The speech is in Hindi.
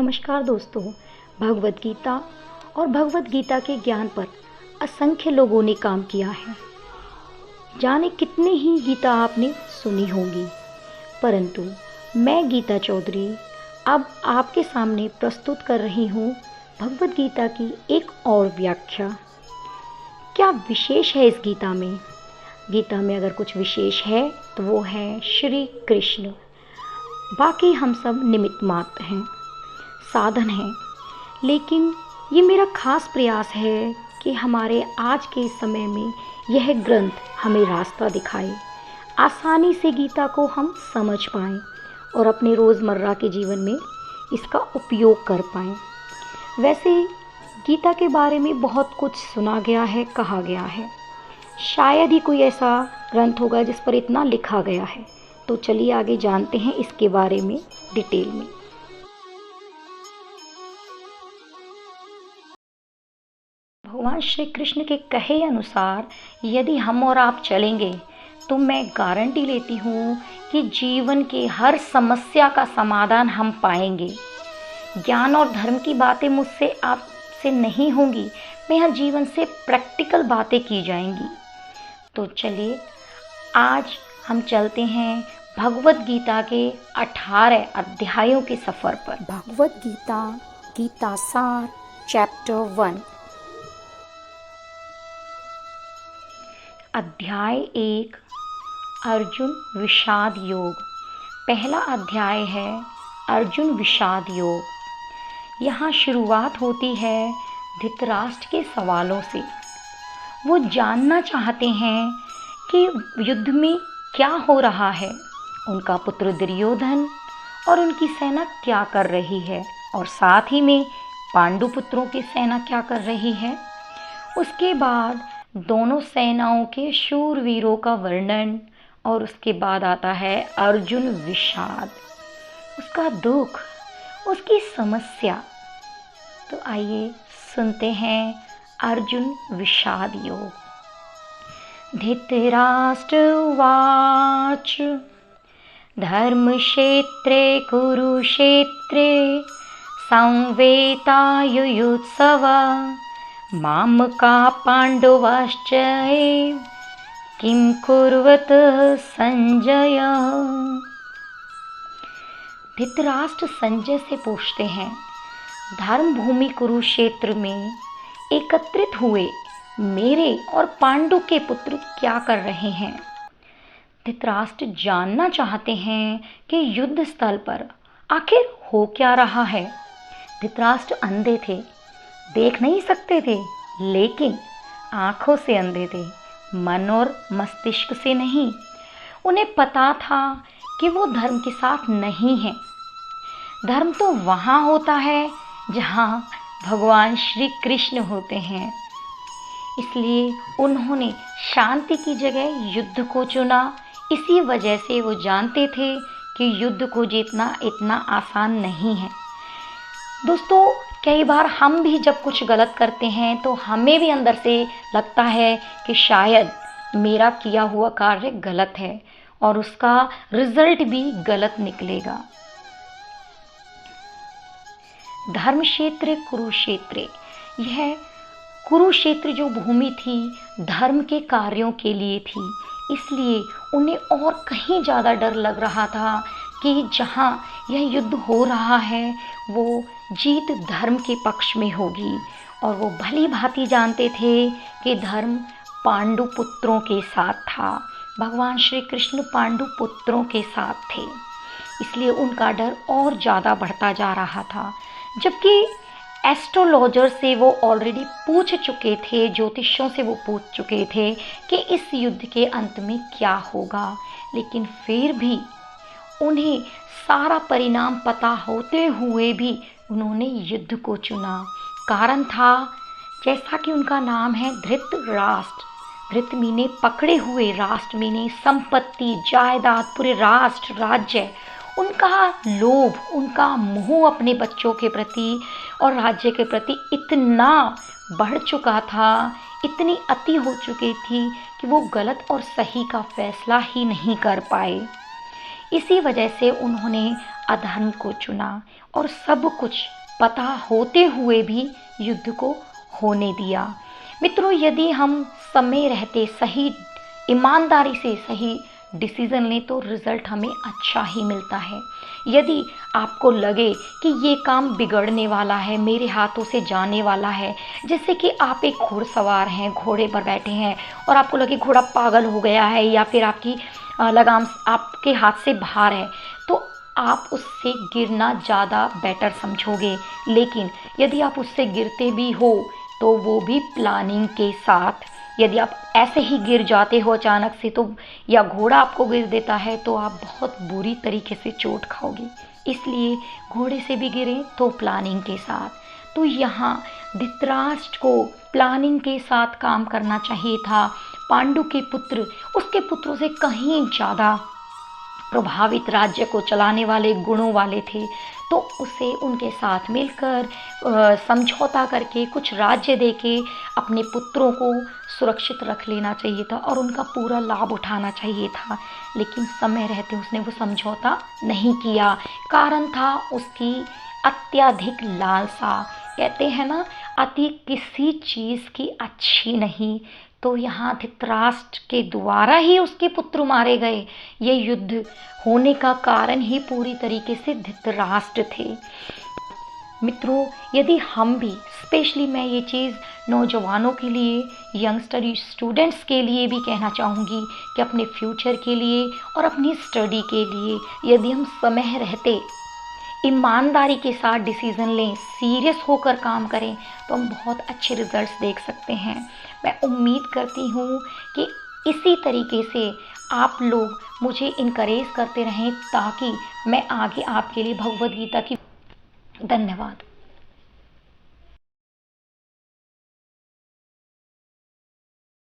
नमस्कार दोस्तों। भगवद गीता और भगवद गीता के ज्ञान पर असंख्य लोगों ने काम किया है। जाने कितने ही गीता आपने सुनी होंगी, परंतु मैं गीता चौधरी अब आपके सामने प्रस्तुत कर रही हूँ भगवद गीता की एक और व्याख्या। क्या विशेष है इस गीता में? गीता में अगर कुछ विशेष है तो वो है श्री कृष्ण। बाकी हम सब निमित्त मात्र हैं, साधन हैं, लेकिन ये मेरा खास प्रयास है कि हमारे आज के समय में यह ग्रंथ हमें रास्ता दिखाए, आसानी से गीता को हम समझ पाएँ और अपने रोज़मर्रा के जीवन में इसका उपयोग कर पाएँ। वैसे गीता के बारे में बहुत कुछ सुना गया है, कहा गया है, शायद ही कोई ऐसा ग्रंथ होगा जिस पर इतना लिखा गया है। तो चलिए आगे जानते हैं इसके बारे में डिटेल में। भगवान श्री कृष्ण के कहे अनुसार यदि हम और आप चलेंगे तो मैं गारंटी लेती हूँ कि जीवन की हर समस्या का समाधान हम पाएंगे। ज्ञान और धर्म की बातें मुझसे आपसे नहीं होंगी, मैं यहाँ जीवन से प्रैक्टिकल बातें की जाएंगी। तो चलिए आज हम चलते हैं भगवद गीता के 18 अध्यायों के सफ़र पर। भगवद गीता गीता सार चैप्टर 1। अध्याय 1 अर्जुन विषाद योग। पहला अध्याय है अर्जुन विषाद योग। यहाँ शुरुआत होती है धृतराष्ट्र के सवालों से। वो जानना चाहते हैं कि युद्ध में क्या हो रहा है, उनका पुत्र दुर्योधन और उनकी सेना क्या कर रही है, और साथ ही में पांडु पुत्रों की सेना क्या कर रही है। उसके बाद दोनों सेनाओं के शूरवीरों का वर्णन, और उसके बाद आता है अर्जुन विषाद, उसका दुख, उसकी समस्या। तो आइए सुनते हैं अर्जुन विषाद योग। धृतराष्ट्र उवाच धर्मक्षेत्रे कुरुक्षेत्रे संवेतायुयुत्सव मामकाः पाण्डवाश्च किं कुर्वत संजय। धृतराष्ट्र संजय से पूछते हैं, धर्म भूमि कुरुक्षेत्र में एकत्रित हुए मेरे और पांडु के पुत्र क्या कर रहे हैं। धृतराष्ट्र जानना चाहते हैं कि युद्ध स्थल पर आखिर हो क्या रहा है। धृतराष्ट्र अंधे थे, देख नहीं सकते थे, लेकिन आंखों से अंधे थे, मन और मस्तिष्क से नहीं। उन्हें पता था कि वो धर्म के साथ नहीं है। धर्म तो वहाँ होता है जहाँ भगवान श्री कृष्ण होते हैं। इसलिए उन्होंने शांति की जगह युद्ध को चुना। इसी वजह से वो जानते थे कि युद्ध को जीतना इतना आसान नहीं है। दोस्तों, कई बार हम भी जब कुछ गलत करते हैं तो हमें भी अंदर से लगता है कि शायद मेरा किया हुआ कार्य गलत है और उसका रिजल्ट भी गलत निकलेगा। धर्मक्षेत्र कुरुक्षेत्र, यह कुरुक्षेत्र जो भूमि थी धर्म के कार्यों के लिए थी, इसलिए उन्हें और कहीं ज़्यादा डर लग रहा था कि जहाँ यह युद्ध हो रहा है वो जीत धर्म के पक्ष में होगी। और वो भली भांति जानते थे कि धर्म पांडु पुत्रों के साथ था, भगवान श्री कृष्ण पांडु पुत्रों के साथ थे, इसलिए उनका डर और ज़्यादा बढ़ता जा रहा था। जबकि एस्ट्रोलॉजर से वो ऑलरेडी पूछ चुके थे, ज्योतिषों से वो पूछ चुके थे कि इस युद्ध के अंत में क्या होगा, लेकिन फिर भी उन्हें सारा परिणाम पता होते हुए भी उन्होंने युद्ध को चुना। कारण था, जैसा कि उनका नाम है धृतराष्ट्र। धृत मीने पकड़े हुए, राष्ट्र मीने संपत्ति, जायदाद, पूरे राष्ट्र, राज्य। उनका लोभ, उनका मोह अपने बच्चों के प्रति और राज्य के प्रति इतना बढ़ चुका था, इतनी अति हो चुकी थी कि वो गलत और सही का फैसला ही नहीं कर पाए। इसी वजह से उन्होंने अधर्म को चुना और सब कुछ पता होते हुए भी युद्ध को होने दिया। मित्रों, यदि हम समय रहते सही ईमानदारी से सही डिसीजन लें तो रिजल्ट हमें अच्छा ही मिलता है। यदि आपको लगे कि ये काम बिगड़ने वाला है, मेरे हाथों से जाने वाला है, जैसे कि आप एक घुड़सवार हैं, घोड़े पर बैठे हैं और आपको लगे घोड़ा पागल हो गया है या फिर आपकी लगाम आपके हाथ से बाहर है, तो आप उससे गिरना ज़्यादा बेटर समझोगे। लेकिन यदि आप उससे गिरते भी हो तो वो भी प्लानिंग के साथ। यदि आप ऐसे ही गिर जाते हो अचानक से तो, या घोड़ा आपको गिर देता है, तो आप बहुत बुरी तरीके से चोट खाओगे। इसलिए घोड़े से भी गिरें तो प्लानिंग के साथ। तो यहाँ धृतराष्ट्र को प्लानिंग के साथ काम करना चाहिए था। पांडु के पुत्र उसके पुत्रों से कहीं ज़्यादा प्रभावित, राज्य को चलाने वाले गुणों वाले थे, तो उसे उनके साथ मिलकर समझौता करके कुछ राज्य देके अपने पुत्रों को सुरक्षित रख लेना चाहिए था और उनका पूरा लाभ उठाना चाहिए था। लेकिन समय रहते उसने वो समझौता नहीं किया। कारण था उसकी अत्यधिक लालसा। कहते हैं ना, अति किसी चीज़ की अच्छी नहीं। तो यहाँ धृतराष्ट्र के द्वारा ही उसके पुत्र मारे गए। ये युद्ध होने का कारण ही पूरी तरीके से धृतराष्ट्र थे। मित्रों, यदि हम भी, स्पेशली मैं ये चीज़ नौजवानों के लिए, यंगस्टर स्टूडेंट्स के लिए भी कहना चाहूँगी कि अपने फ्यूचर के लिए और अपनी स्टडी के लिए यदि हम समय रहते ईमानदारी के साथ डिसीज़न लें, सीरियस होकर काम करें, तो हम बहुत अच्छे रिजल्ट्स देख सकते हैं। मैं उम्मीद करती हूँ कि इसी तरीके से आप लोग मुझे इनकरेज करते रहें ताकि मैं आगे आपके लिए भगवद गीता की। धन्यवाद।